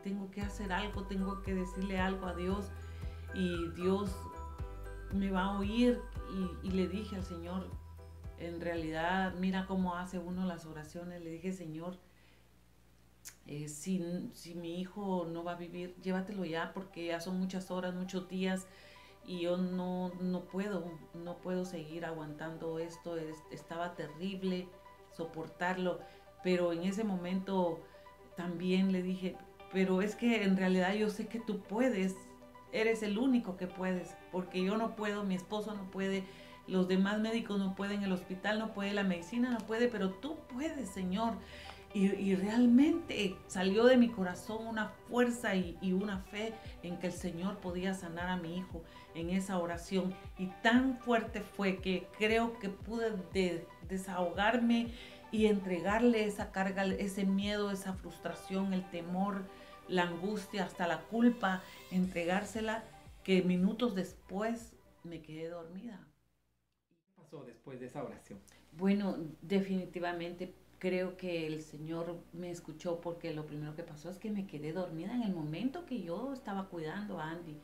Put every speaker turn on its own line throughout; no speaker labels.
tengo que hacer algo, tengo que decirle algo a Dios y Dios me va a oír. Y le dije al Señor, en realidad, mira cómo hace uno las oraciones. Le dije, Señor, si mi hijo no va a vivir, llévatelo ya, porque ya son muchas horas, muchos días, y yo no puedo seguir aguantando esto. Estaba terrible soportarlo, pero en ese momento también le dije, pero es que en realidad yo sé que tú puedes, eres el único que puedes, porque yo no puedo, mi esposo no puede, los demás médicos no pueden, el hospital no puede, la medicina no puede, pero tú puedes, Señor. Y realmente salió de mi corazón una fuerza y una fe en que el Señor podía sanar a mi hijo en esa oración. Y tan fuerte fue que creo que pude desahogarme y entregarle esa carga, ese miedo, esa frustración, el temor, la angustia, hasta la culpa, entregársela, que minutos después me quedé dormida.
¿Qué pasó después de esa oración?
Bueno, definitivamente creo que el Señor me escuchó, porque lo primero que pasó es que me quedé dormida en el momento que yo estaba cuidando a Andy.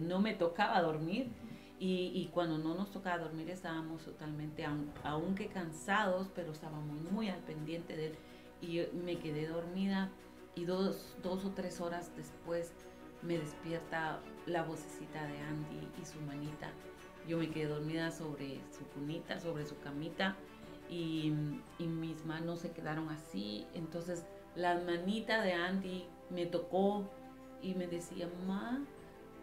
No me tocaba dormir, y cuando no nos tocaba dormir estábamos totalmente, aunque cansados, pero estábamos muy al pendiente de él. Y yo me quedé dormida, y dos o tres horas después me despierta la vocecita de Andy y su manita. Yo me quedé dormida sobre su cunita, sobre su camita, y mis manos se quedaron así. Entonces la manita de Andy me tocó y me decía, ma,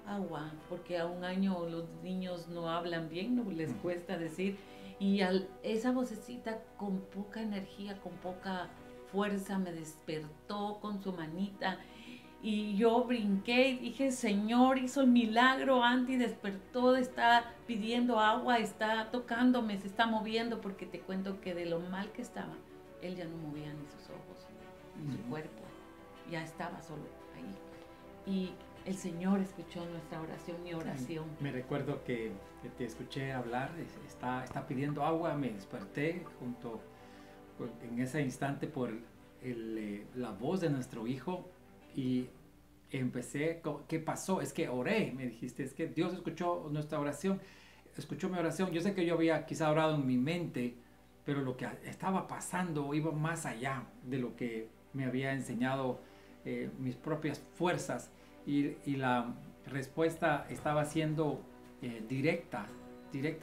agua, porque a 1 año los niños no hablan bien, no les cuesta decir. Y esa vocecita con poca energía, con poca fuerza, me despertó con su manita. Y yo brinqué y dije, Señor, hizo el milagro, Andy despertó, está pidiendo agua, está tocándome, se está moviendo, porque te cuento que de lo mal que estaba, él ya no movía ni sus ojos, ni su cuerpo, ya estaba solo ahí. Y el Señor escuchó nuestra oración, mi oración.
Me recuerdo que te escuché hablar, está pidiendo agua, me desperté en ese instante por la voz de nuestro hijo, y empecé, ¿qué pasó? Es que oré, me dijiste, es que Dios escuchó nuestra oración, escuchó mi oración. Yo sé que yo había quizá orado en mi mente, pero lo que estaba pasando iba más allá de lo que me había enseñado mis propias fuerzas, y la respuesta estaba siendo directa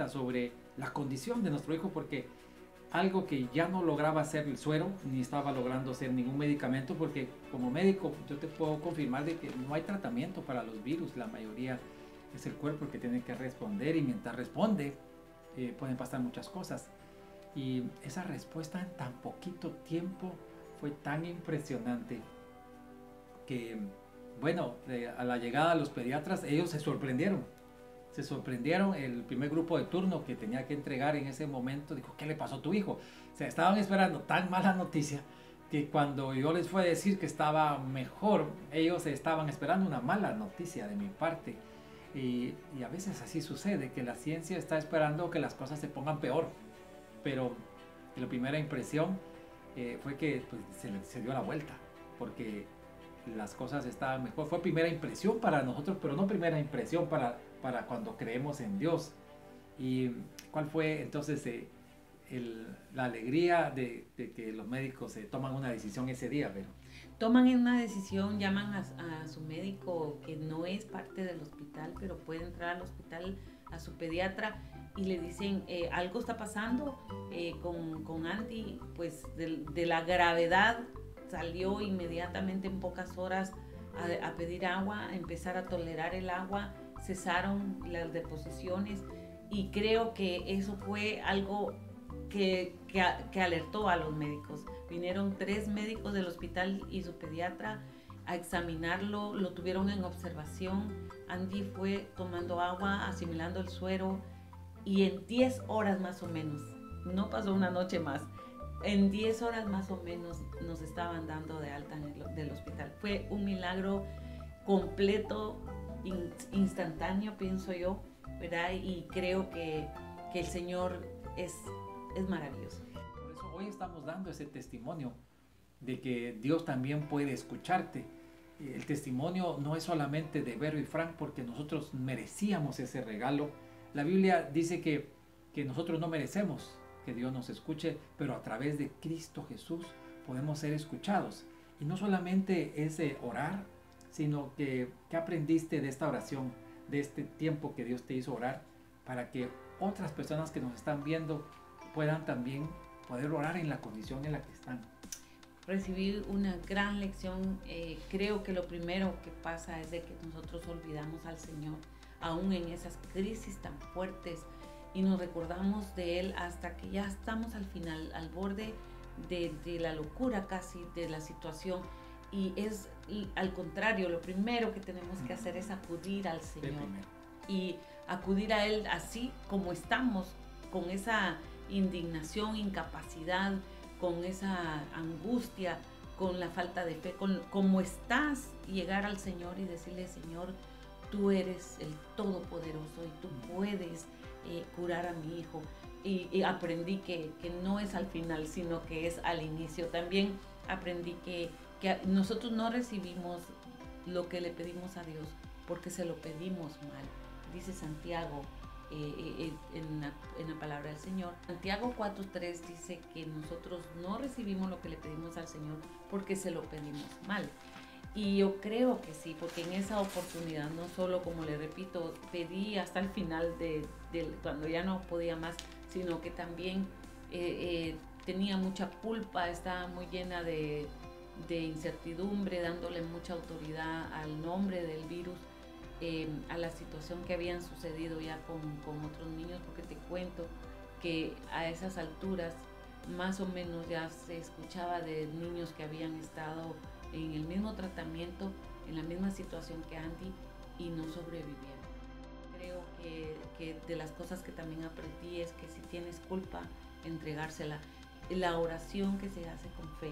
sobre la condición de nuestro hijo, porque algo que ya no lograba hacer el suero, ni estaba logrando hacer ningún medicamento, porque como médico yo te puedo confirmar de que no hay tratamiento para los virus, la mayoría es el cuerpo el que tiene que responder, y mientras responde pueden pasar muchas cosas. Y esa respuesta en tan poquito tiempo fue tan impresionante que, bueno, a la llegada de los pediatras, ellos se sorprendieron, el primer grupo de turno que tenía que entregar en ese momento dijo, ¿qué le pasó a tu hijo? O sea, estaban esperando tan mala noticia que cuando yo les fui a decir que estaba mejor, ellos estaban esperando una mala noticia de mi parte. Y a veces así sucede, que la ciencia está esperando que las cosas se pongan peor, pero la primera impresión fue que pues, se dio la vuelta, porque las cosas estaban mejor. Fue primera impresión para nosotros, pero no primera impresión para cuando creemos en Dios. ¿Y cuál fue entonces la alegría de que los médicos toman una decisión ese día? Pero
toman una decisión, llaman a su médico, que no es parte del hospital, pero puede entrar al hospital, a su pediatra, y le dicen, algo está pasando con Andy, pues de la gravedad. Salió inmediatamente en pocas horas a pedir agua, a empezar a tolerar el agua, cesaron las deposiciones, y creo que eso fue algo que alertó a los médicos. Vinieron 3 médicos del hospital y su pediatra a examinarlo, lo tuvieron en observación. Andy fue tomando agua, asimilando el suero, y en 10 horas más o menos, no pasó una noche más, en 10 horas más o menos nos estaban dando de alta del hospital. Fue un milagro completo, instantáneo, pienso yo, ¿verdad? Y creo que el Señor es maravilloso.
por eso hoy estamos dando ese testimonio de que Dios también puede escucharte. El testimonio no es solamente de Vero y Frank porque nosotros merecíamos ese regalo. La Biblia dice que nosotros no merecemos que Dios nos escuche, pero a través de Cristo Jesús podemos ser escuchados. Y no solamente es orar, sino que aprendiste de esta oración, de este tiempo que Dios te hizo orar, para que otras personas que nos están viendo puedan también poder orar en la condición en la que están.
Recibí una gran lección. Creo que lo primero que pasa es de que nosotros olvidamos al Señor, aún en esas crisis tan fuertes, y nos recordamos de Él hasta que ya estamos al final, al borde de la locura casi, de la situación. Y es al contrario, lo primero que tenemos que hacer es acudir al Señor y acudir a Él así como estamos, con esa indignación, incapacidad, con esa angustia, con la falta de fe, con como estás, llegar al Señor y decirle: Señor, tú eres el Todopoderoso y tú puedes curar a mi hijo. Y aprendí que no es al final, sino que es al inicio. También aprendí que nosotros no recibimos lo que le pedimos a Dios porque se lo pedimos mal. Dice Santiago en la palabra del Señor. Santiago 4:3 dice que nosotros no recibimos lo que le pedimos al Señor porque se lo pedimos mal. Y yo creo que sí, porque en esa oportunidad no solo, como le repito, pedí hasta el final cuando ya no podía más, sino que también tenía mucha culpa, estaba muy llena de incertidumbre, dándole mucha autoridad al nombre del virus, a la situación que habían sucedido ya con otros niños, porque te cuento que a esas alturas más o menos ya se escuchaba de niños que habían estado en el mismo tratamiento, en la misma situación que Andy, y no sobrevivieron. Creo que de las cosas que también aprendí es que si tienes culpa, entregársela. La oración que se hace con fe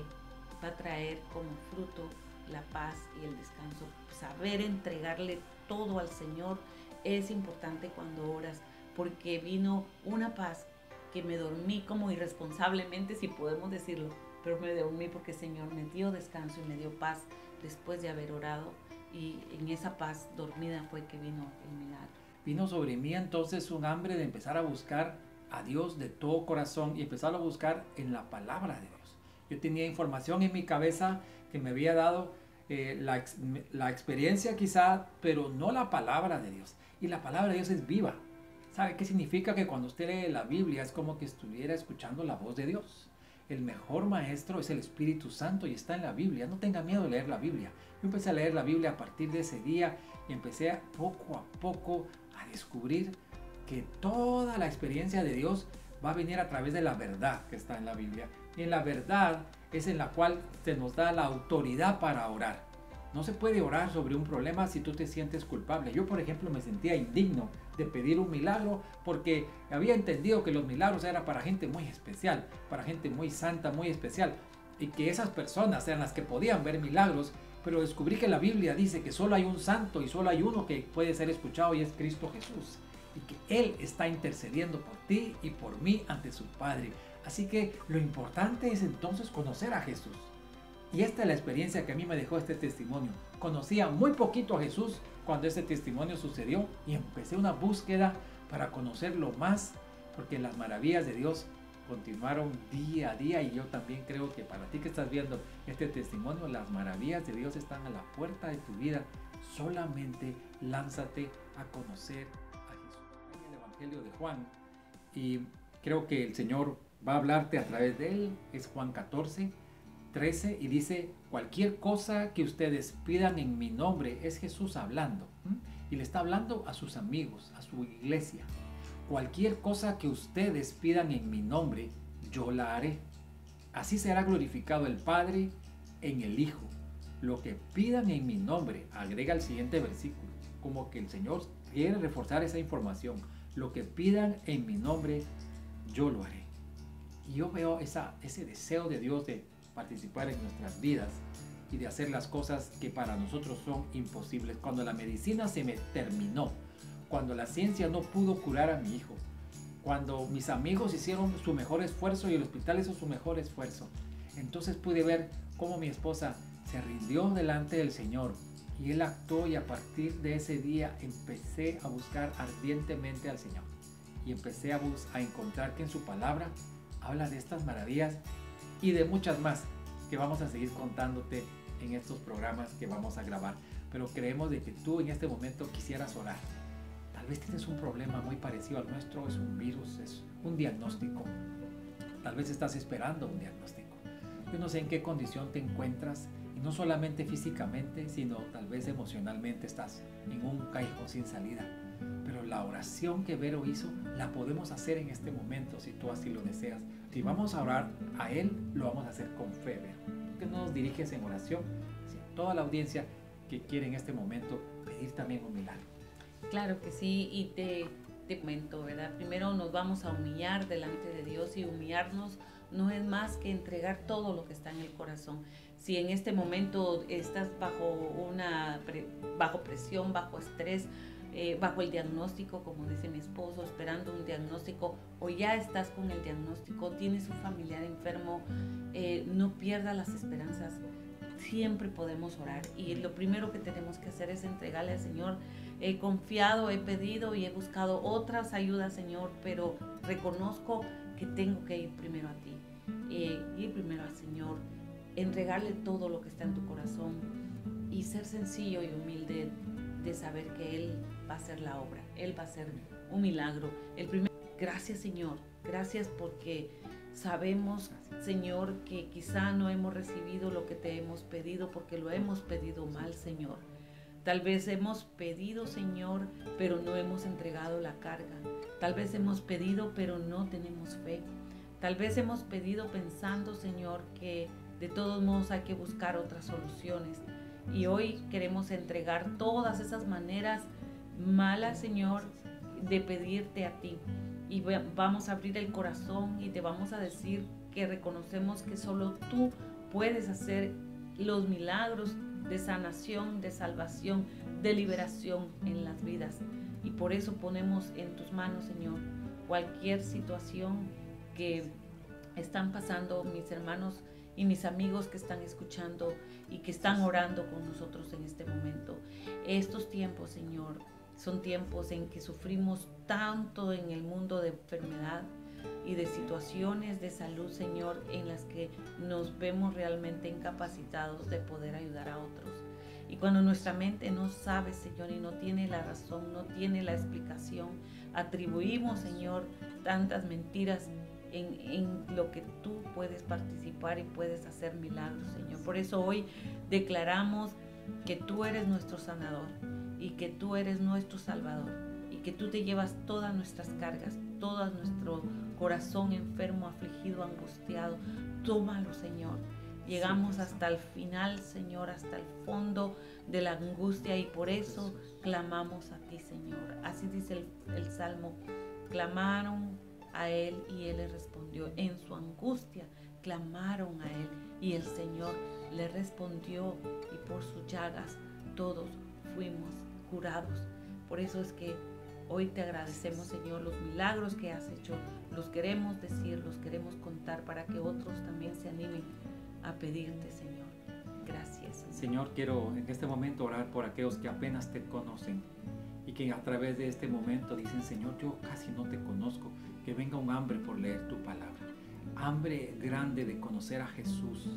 va a traer como fruto la paz y el descanso. Saber entregarle todo al Señor es importante cuando oras, porque vino una paz que me dormí como irresponsablemente, si podemos decirlo, pero me dormí porque el Señor me dio descanso y me dio paz después de haber orado, y en esa paz dormida fue que vino el milagro.
Vino sobre mí entonces un hambre de empezar a buscar a Dios de todo corazón y empezar a buscar en la palabra de Dios. Yo tenía información en mi cabeza que me había dado la experiencia quizá, pero no la palabra de Dios. Y la palabra de Dios es viva. ¿Sabe qué significa? Que cuando usted lee la Biblia es como que estuviera escuchando la voz de Dios. El mejor maestro es el Espíritu Santo y está en la Biblia. No tenga miedo de leer la Biblia. Yo empecé a leer la Biblia a partir de ese día y empecé poco a poco a descubrir que toda la experiencia de Dios va a venir a través de la verdad que está en la Biblia. Y en la verdad es en la cual se nos da la autoridad para orar. No se puede orar sobre un problema si tú te sientes culpable. Yo, por ejemplo, me sentía indigno de pedir un milagro porque había entendido que los milagros eran para gente muy especial, para gente muy santa, muy especial, y que esas personas eran las que podían ver milagros. Pero descubrí que la Biblia dice que solo hay un santo y solo hay uno que puede ser escuchado, y es Cristo Jesús, y que Él está intercediendo por ti y por mí ante su Padre. Así que lo importante es entonces conocer a Jesús. Y esta es la experiencia que a mí me dejó este testimonio. Conocía muy poquito a Jesús cuando este testimonio sucedió y empecé una búsqueda para conocerlo más, porque las maravillas de Dios continuaron día a día. Y yo también creo que para ti que estás viendo este testimonio, las maravillas de Dios están a la puerta de tu vida. Solamente lánzate a conocer a Jesús. En el Evangelio de Juan, y creo que el Señor va a hablarte a través de él, es Juan 14:13, y dice: cualquier cosa que ustedes pidan en mi nombre, es Jesús hablando, y le está hablando a sus amigos, a su iglesia. Cualquier cosa que ustedes pidan en mi nombre, yo la haré. Así será glorificado el Padre en el Hijo. Lo que pidan en mi nombre, agrega el siguiente versículo, como que el Señor quiere reforzar esa información. Lo que pidan en mi nombre, yo lo haré. Y yo veo ese deseo de Dios de participar en nuestras vidas y de hacer las cosas que para nosotros son imposibles. Cuando la medicina se me terminó, cuando la ciencia no pudo curar a mi hijo, cuando mis amigos hicieron su mejor esfuerzo y el hospital hizo su mejor esfuerzo, entonces pude ver cómo mi esposa se rindió delante del Señor y él actuó, y a partir de ese día empecé a buscar ardientemente al Señor y empecé a encontrar que en su palabra habla de estas maravillas y de muchas más que vamos a seguir contándote en estos programas que vamos a grabar. Pero creemos de que tú en este momento quisieras orar. Tal vez tienes un problema muy parecido al nuestro, es un virus, es un diagnóstico. Tal vez estás esperando un diagnóstico. Yo no sé en qué condición te encuentras, y no solamente físicamente, sino tal vez emocionalmente estás en un callejón sin salida. Pero la oración que Vero hizo la podemos hacer en este momento si tú así lo deseas. Si vamos a orar a Él, lo vamos a hacer con fe, Vero. ¿Por qué no nos diriges en oración hacia toda la audiencia que quiere en este momento pedir también un milagro?
Claro que sí, y te comento, ¿verdad? Primero nos vamos a humillar delante de Dios, y humillarnos no es más que entregar todo lo que está en el corazón. Si en este momento estás bajo presión, bajo estrés, bajo el diagnóstico, como dice mi esposo, esperando un diagnóstico, o ya estás con el diagnóstico, tienes un familiar enfermo, no pierdas las esperanzas. Siempre podemos orar, y lo primero que tenemos que hacer es entregarle al Señor. He confiado, he pedido y he buscado otras ayudas, Señor, pero reconozco que tengo que ir primero a ti, ir primero al Señor, entregarle todo lo que está en tu corazón y ser sencillo y humilde de saber que Él va a hacer la obra, Él va a hacer un milagro. Gracias, Señor, gracias porque sabemos, Señor, que quizá no hemos recibido lo que te hemos pedido porque lo hemos pedido mal, Señor. Tal vez hemos pedido, Señor, pero no hemos entregado la carga. Tal vez hemos pedido, pero no tenemos fe. Tal vez hemos pedido pensando, Señor, que de todos modos hay que buscar otras soluciones. Y hoy queremos entregar todas esas maneras malas, Señor, de pedirte a ti. Y vamos a abrir el corazón y te vamos a decir que reconocemos que solo tú puedes hacer los milagros de sanación, de salvación, de liberación en las vidas. Y por eso ponemos en tus manos, Señor, cualquier situación que están pasando mis hermanos y mis amigos que están escuchando y que están orando con nosotros en este momento. Estos tiempos, Señor, son tiempos en que sufrimos tanto en el mundo de enfermedad y de situaciones de salud, Señor, en las que nos vemos realmente incapacitados de poder ayudar a otros. Y cuando nuestra mente no sabe, Señor, y no tiene la razón, no tiene la explicación, atribuimos, Señor, tantas mentiras en lo que tú puedes participar y puedes hacer milagros, Señor. Por eso hoy declaramos que tú eres nuestro sanador y que tú eres nuestro salvador y que tú te llevas todas nuestras cargas, todo nuestro corazón enfermo, afligido, angustiado. Tómalo, Señor. Llegamos hasta el final, Señor, hasta el fondo de la angustia, y por eso clamamos a ti, Señor. Así dice el Salmo: clamaron a Él y Él les respondió. En su angustia clamaron a Él y el Señor le respondió, y por sus llagas todos fuimos curados. Por eso es que hoy te agradecemos, Señor, los milagros que has hecho. Los queremos decir, los queremos contar para que otros también se animen a pedirte, Señor. Gracias,
Señor, quiero en este momento orar por aquellos que apenas te conocen y que a través de este momento dicen: Señor, yo casi no te conozco. Que venga un hambre por leer tu palabra, hambre grande de conocer a Jesús,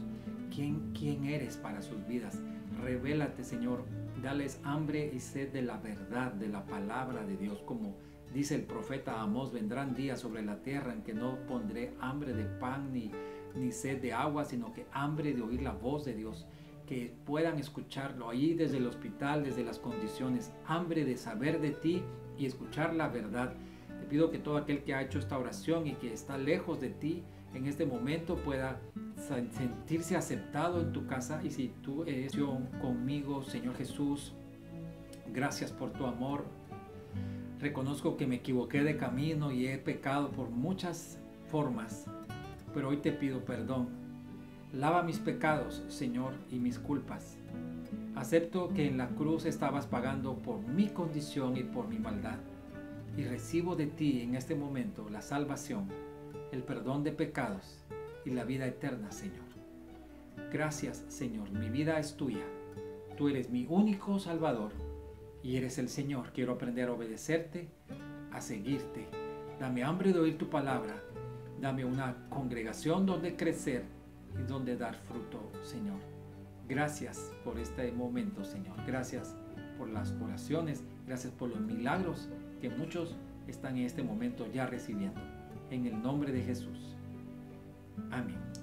quién eres para sus vidas. Revélate, Señor, dales hambre y sed de la verdad, de la palabra de Dios. Como dice el profeta Amós: vendrán días sobre la tierra en que no pondré hambre de pan ni sed de agua, sino que hambre de oír la voz de Dios, que puedan escucharlo ahí desde el hospital, desde las condiciones, hambre de saber de ti y escuchar la verdad. Te pido que todo aquel que ha hecho esta oración y que está lejos de ti en este momento pueda sentirse aceptado en tu casa. Y si tú eres conmigo, Señor Jesús, gracias por tu amor. Reconozco que me equivoqué de camino y he pecado por muchas formas, pero hoy te pido perdón. Lava mis pecados, Señor, y mis culpas. Acepto que en la cruz estabas pagando por mi condición y por mi maldad. Y recibo de ti en este momento la salvación, el perdón de pecados y la vida eterna, Señor. Gracias, Señor, mi vida es tuya. Tú eres mi único Salvador y eres el Señor. Quiero aprender a obedecerte, a seguirte. Dame hambre de oír tu palabra. Dame una congregación donde crecer y donde dar fruto, Señor. Gracias por este momento, Señor. Gracias por las oraciones. Gracias por los milagros que muchos están en este momento ya recibiendo. En el nombre de Jesús. Amén.